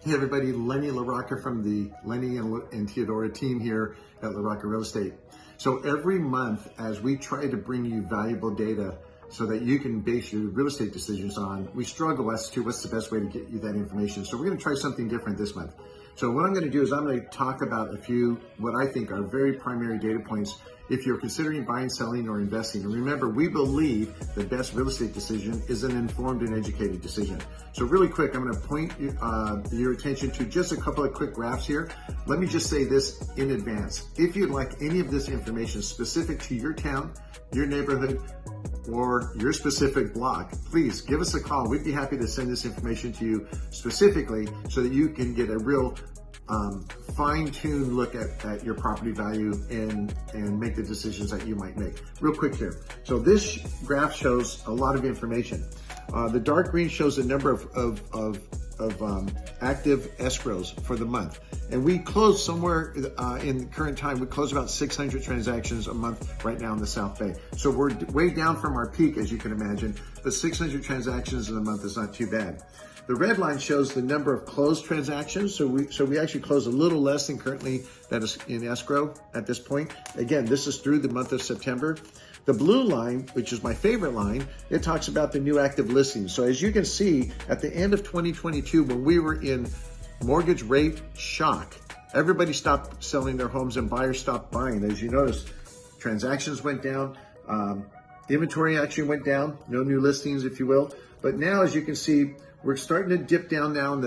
Hey everybody, Lenny LaRocca from the Lenny and Theodora team here at LaRocca Real Estate. So every month, as we try to bring you valuable data so that you can base your real estate decisions on, we struggle as to what's the best way to get you that information. So we're going to try something different this month. So what I'm going to do is I'm going to talk about a few, what I think are very primary data points if you're considering buying, selling, or investing. And remember, we believe the best real estate decision is an informed and educated decision. So really quick, I'm going to point your attention to just a couple of quick graphs here. Let me just say this in advance. If you'd like any of this information specific to your town, your neighborhood, or your specific block, please give us a call. We'd be happy to send this information to you specifically so that you can get a real fine-tuned look at your property value and make the decisions that you might make. Real quick here. So this graph shows a lot of information. The dark green shows the number of active escrows for the month. And we close somewhere in the current time, we close about 600 transactions a month right now in the South Bay. So we're way down from our peak, as you can imagine, but 600 transactions in a month is not too bad. The red line shows the number of closed transactions. So we actually close a little less than currently that is in escrow at this point. Again, this is through the month of September. The blue line, which is my favorite line, it talks about the new active listings. So as you can see, at the end of 2022, when we were in mortgage rate shock, everybody stopped selling their homes and buyers stopped buying. As you notice, transactions went down, inventory actually went down, no new listings, if you will. But now, as you can see, we're starting to dip down now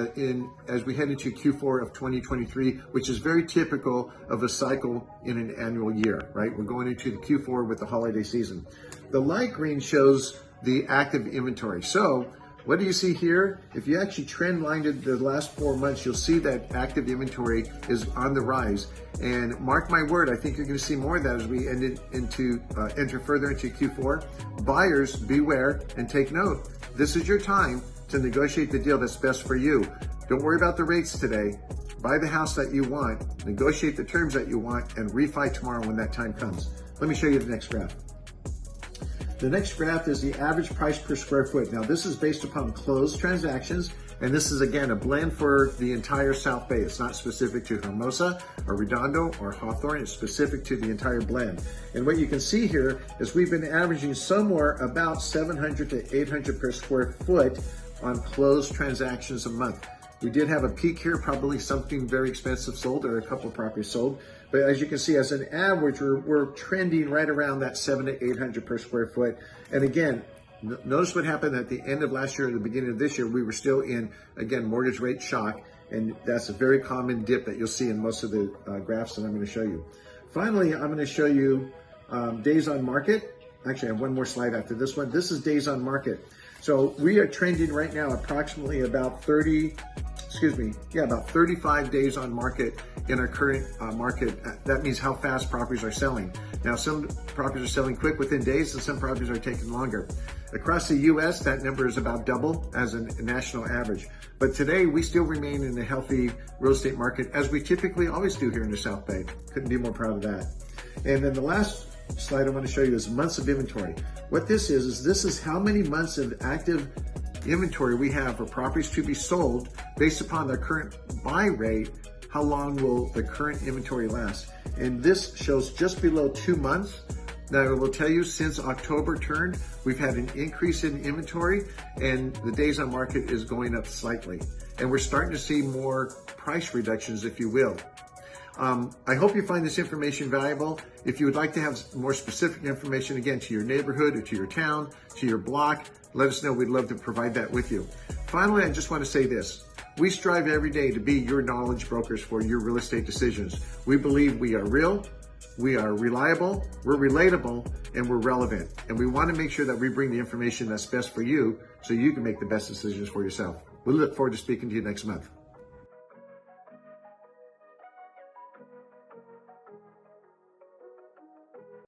as we head into Q4 of 2023, which is very typical of a cycle in an annual year, right? We're going into the Q4 with the holiday season. The light green shows the active inventory. So what do you see here? If you actually trend lined it the last 4 months, you'll see that active inventory is on the rise. And mark my word, I think you're going to see more of that as we enter further into Q4. Buyers, beware and take note. This is your time to negotiate the deal that's best for you. Don't worry about the rates today. Buy the house that you want, negotiate the terms that you want, and refi tomorrow when that time comes. Let me show you the next graph. The next graph is the average price per square foot. Now this is based upon closed transactions, and this is again a blend for the entire South Bay. It's not specific to Hermosa or Redondo or Hawthorne, it's specific to the entire blend. And what you can see here is we've been averaging somewhere about 700 to 800 per square foot on closed transactions a month. We did have a peak here, probably something very expensive sold or a couple of properties sold. But as you can see, as an average, we're trending right around that 700 to 800 per square foot. And again, notice what happened at the end of last year, at the beginning of this year, we were still in, again, mortgage rate shock. And that's a very common dip that you'll see in most of the graphs that I'm going to show you. Finally, I'm going to show you days on market. Actually, I have one more slide after this one. This is days on market. So we are trending right now approximately about 35 days on market in our current market. That means how fast properties are selling. Now, some properties are selling quick within days and some properties are taking longer. Across the US, that number is about double as a national average. But today, we still remain in a healthy real estate market as we typically always do here in the South Bay. Couldn't be more proud of that. And then the last slide I want to show you is months of inventory. What this is how many months of active inventory we have for properties to be sold based upon their current buy rate. How long will the current inventory last? And this shows just below 2 months. Now, I will tell you, since October turned, we've had an increase in inventory and the days on market is going up slightly. And we're starting to see more price reductions, if you will. I hope you find this information valuable. If you would like to have more specific information, again, to your neighborhood or to your town, to your block, let us know. We'd love to provide that with you. Finally, I just want to say this. We strive every day to be your knowledge brokers for your real estate decisions. We believe we are real, we are reliable, we're relatable, and we're relevant. And we want to make sure that we bring the information that's best for you so you can make the best decisions for yourself. We look forward to speaking to you next month.